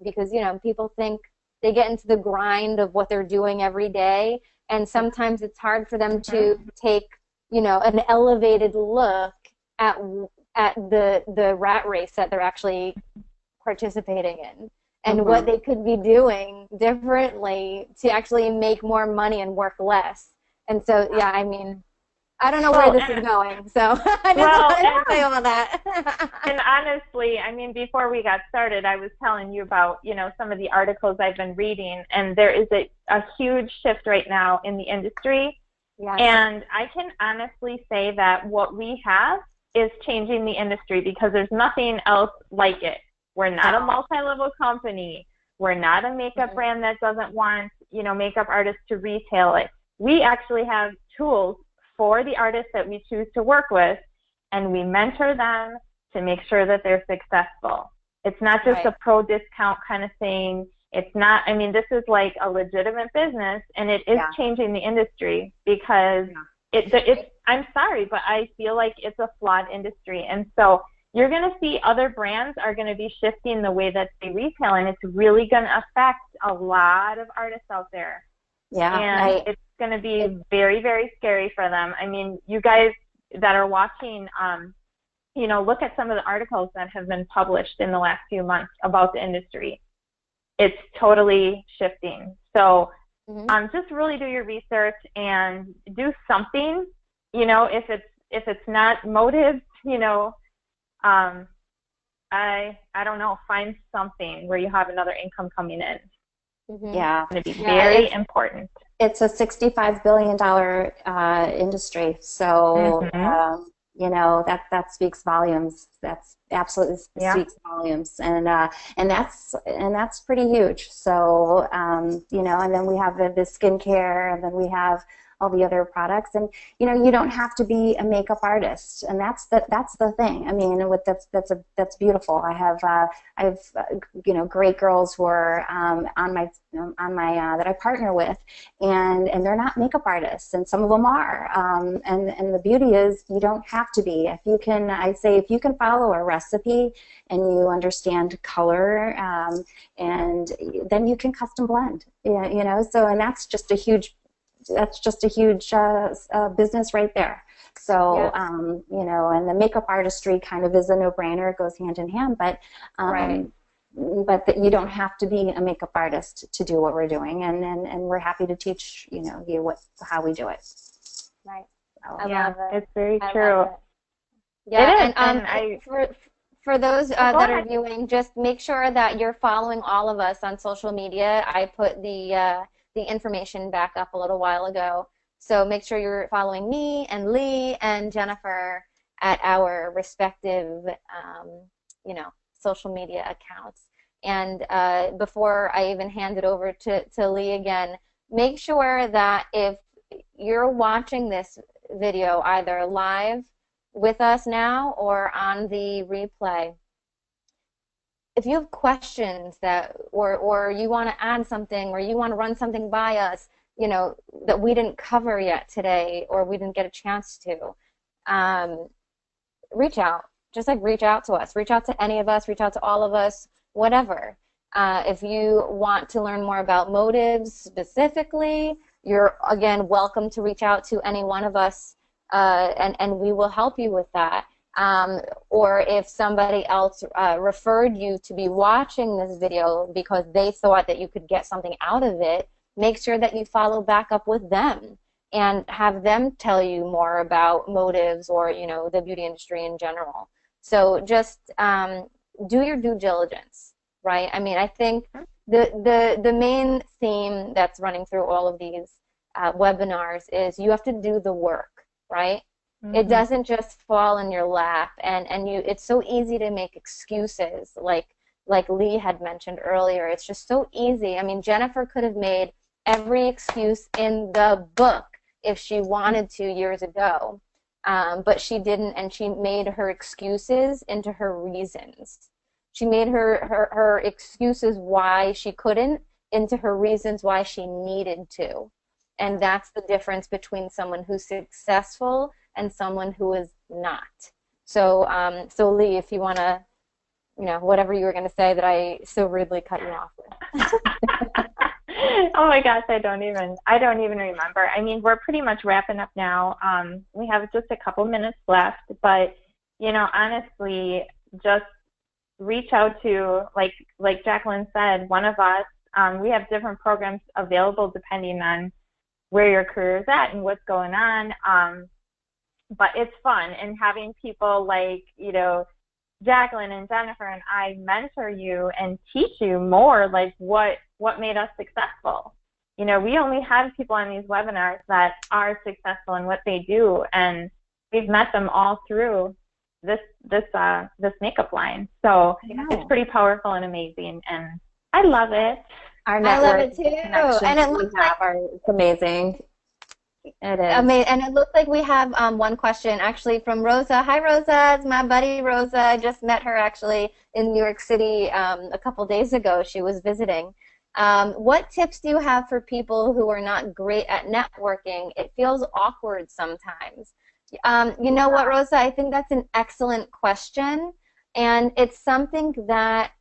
because, you know, people think they get into the grind of what they're doing every day, and sometimes it's hard for them to take, you know, an elevated look at the rat race that they're actually participating in, and what they could be doing differently to actually make more money and work less. And so, yeah, I mean, I don't know where this is going, so I just wanted to say all that. And honestly, I mean, before we got started, I was telling you about, you know, some of the articles I've been reading, and there is a huge shift right now in the industry. Yes. And I can honestly say that what we have is changing the industry, because there's nothing else like it. We're not a multi-level company. We're not a makeup brand that doesn't want, you know, makeup artists to retail it. We actually have tools for the artists that we choose to work with, and we mentor them to make sure that they're successful. It's not just a pro discount kind of thing. It's not, I mean, this is like a legitimate business, and it is changing the industry, because it's, I'm sorry, but I feel like it's a flawed industry. And so you're going to see other brands are going to be shifting the way that they retail, and it's really going to affect a lot of artists out there. Yeah, and it's going to be very, very scary for them. I mean, you guys that are watching, you know, look at some of the articles that have been published in the last few months about the industry. It's totally shifting. So just really do your research and do something. You know, if it's not motives, you know, I don't know, find something where you have another income coming in. Yeah, it's going to be very important. It's a $65 billion industry, so you know, that speaks volumes. That's absolutely speaks volumes, and that's pretty huge. So you know, and then we have the skincare, and then we have all the other products, and you know, you don't have to be a makeup artist, and that's the thing. I mean, that's beautiful. I have you know, great girls who are on my that I partner with, and they're not makeup artists, and some of them are, and the beauty is you don't have to be. If you can, I say, if you can follow a recipe and you understand color, and then you can custom blend. Yeah, you know, so, and that's just a huge business right there. So, you know, and the makeup artistry kind of is a no-brainer. It goes hand in hand, but that you don't have to be a makeup artist to do what we're doing, and we're happy to teach, you know, you how we do it. Right. So, I love it. It's very true. Yeah, and for those that are viewing, just make sure that you're following all of us on social media. I put the information back up a little while ago. So make sure you're following me and Leigh and Jennifer at our respective, you know, social media accounts. And before I even hand it over to Leigh again, make sure that if you're watching this video either live with us now or on the replay, if you have questions that or you want to add something or you want to run something by us, you know, that we didn't cover yet today or we didn't get a chance to, reach out. Just like reach out to us. Reach out to any of us. Reach out to all of us. Whatever. If you want to learn more about motives specifically, you're, again, welcome to reach out to any one of us, and we will help you with that. Or if somebody else referred you to be watching this video because they thought that you could get something out of it, make sure that you follow back up with them and have them tell you more about motives or, you know, the beauty industry in general. So just do your due diligence, right? I mean, I think the main theme that's running through all of these webinars is you have to do the work, right? Mm-hmm. It doesn't just fall in your lap, and you. It's so easy to make excuses, like Leigh had mentioned earlier. It's just so easy. I mean, Jennifer could have made every excuse in the book if she wanted to years ago, but she didn't, and she made her excuses into her reasons. She made her excuses why she couldn't into her reasons why she needed to. And that's the difference between someone who's successful and someone who is not. So, so Leigh, if you want to, you know, whatever you were going to say that I so rudely cut you off with. Oh my gosh, I don't even remember. I mean, we're pretty much wrapping up now. We have just a couple minutes left, but you know, honestly, just reach out to, like Jacqueline said, one of us. We have different programs available depending on where your career is at and what's going on. But it's fun, and having people like, you know, Jacqueline and Jennifer and I mentor you and teach you more, like what made us successful. You know, we only have people on these webinars that are successful in what they do, and we've met them all through this makeup line. So it's pretty powerful and amazing, and I love it. Our network, I love it too, and it looks like it's amazing. It is. Amazing. And it looks like we have one question actually from Rosa. Hi, Rosa. It's my buddy Rosa. I just met her actually in New York City a couple days ago. She was visiting. What tips do you have for people who are not great at networking? It feels awkward sometimes. You know what, Rosa? I think that's an excellent question. And it's something that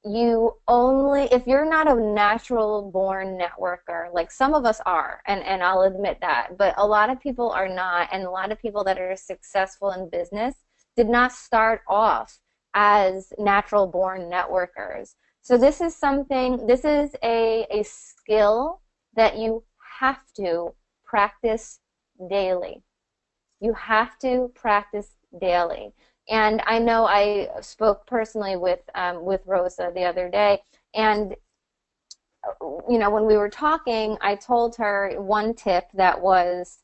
you only, if you're not a natural born networker, like some of us are, and I'll admit that, but a lot of people are not, and a lot of people that are successful in business did not start off as natural born networkers. So this is something, this is a skill that you have to practice daily. You have to practice daily. And I know I spoke personally with Rosa the other day, and you know, when we were talking, I told her one tip that was,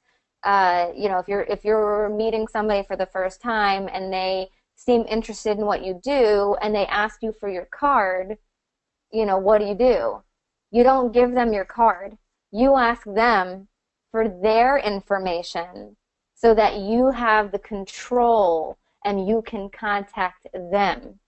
you know, if you're meeting somebody for the first time and they seem interested in what you do and they ask you for your card, you know, what do? You don't give them your card. You ask them for their information so that you have the control and you can contact them,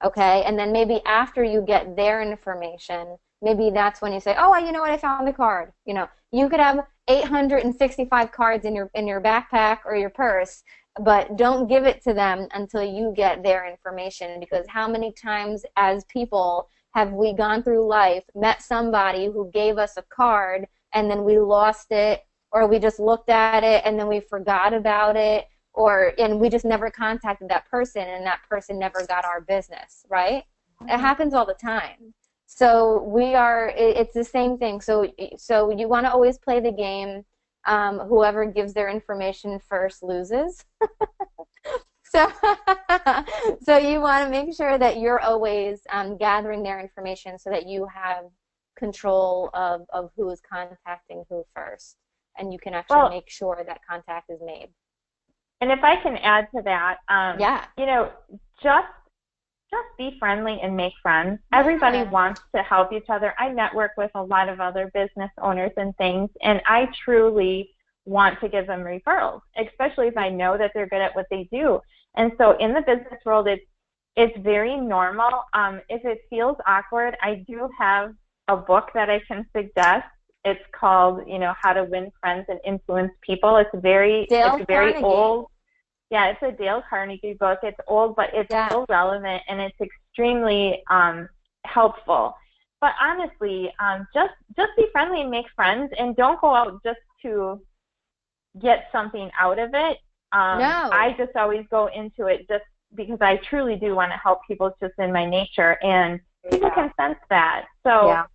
okay? And then maybe after you get their information, maybe that's when you say, oh, you know what, I found the card. You know, you could have 865 cards in your backpack or your purse, but don't give it to them until you get their information, because how many times as people have we gone through life, met somebody who gave us a card, and then we lost it, or we just looked at it and then we forgot about it, and we just never contacted that person, and that person never got our business, right? It happens all the time. So it's the same thing. So you want to always play the game. Whoever gives their information first loses. So you want to make sure that you're always gathering their information so that you have control of who is contacting who first, and you can actually make sure that contact is made. And if I can add to that, yeah, you know, just just be friendly and make friends. Everybody wants to help each other. I network with a lot of other business owners and things, and I truly want to give them referrals, especially if I know that they're good at what they do. And so in the business world, it's very normal. If it feels awkward, I do have a book that I can suggest. It's called, How to Win Friends and Influence People. It's very old. Yeah, it's a Dale Carnegie book. It's old, but it's still relevant, and it's extremely helpful. But honestly, just be friendly and make friends, and don't go out just to get something out of it. No. I just always go into it just because I truly do want to help people. It's just in my nature, and people can sense that. So,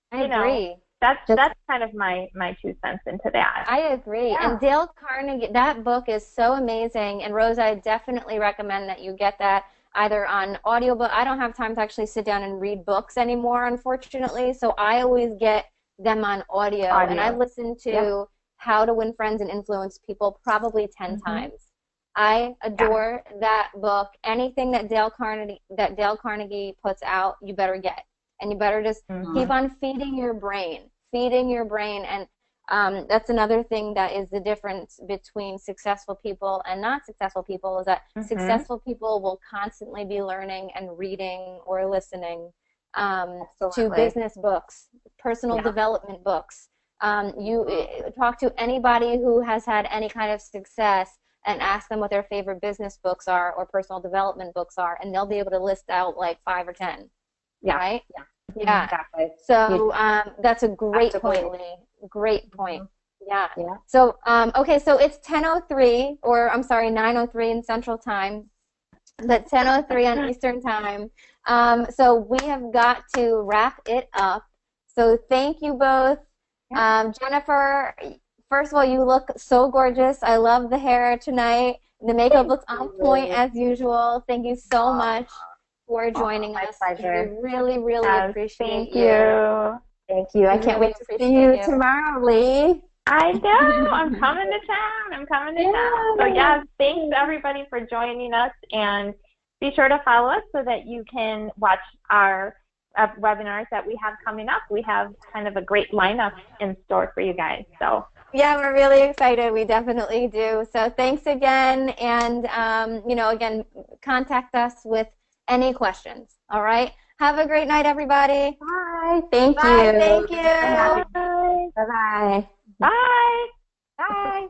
I agree. That's kind of my 2 cents into that. I agree. Yeah. And Dale Carnegie, that book is so amazing. And Rose, I definitely recommend that you get that either on audiobook. I don't have time to actually sit down and read books anymore, unfortunately. So I always get them on audio. And I've listened to How to Win Friends and Influence People probably 10 times. I adore that book. Anything that Dale Carnegie puts out, you better get. And you better just keep on feeding your brain. And that's another thing that is the difference between successful people and not successful people, is that successful people will constantly be learning and reading or listening to business books, personal development books. You talk to anybody who has had any kind of success and ask them what their favorite business books are or personal development books are, and they'll be able to list out like 5 or 10. Right? Yeah. Exactly. So that's a great point, Leigh. Great point. Yeah. So, okay, so it's 10:03, or I'm sorry, 9:03 in Central Time, but 10:03 on Eastern Time. So we have got to wrap it up. So thank you both. Jennifer, first of all, you look so gorgeous. I love the hair tonight. The makeup looks on point as usual. Thank you so much for joining us. My pleasure. We really, really appreciate you. Thank you. I can't wait to see you tomorrow, Leigh. I know. I'm coming to town. So thanks everybody for joining us, and be sure to follow us so that you can watch our webinars that we have coming up. We have kind of a great lineup in store for you guys. So yeah, we're really excited. We definitely do. So thanks again, and again, contact us with any questions. All right. Have a great night, everybody. Bye. Thank you. Thank you. Bye. Bye. Bye. Bye.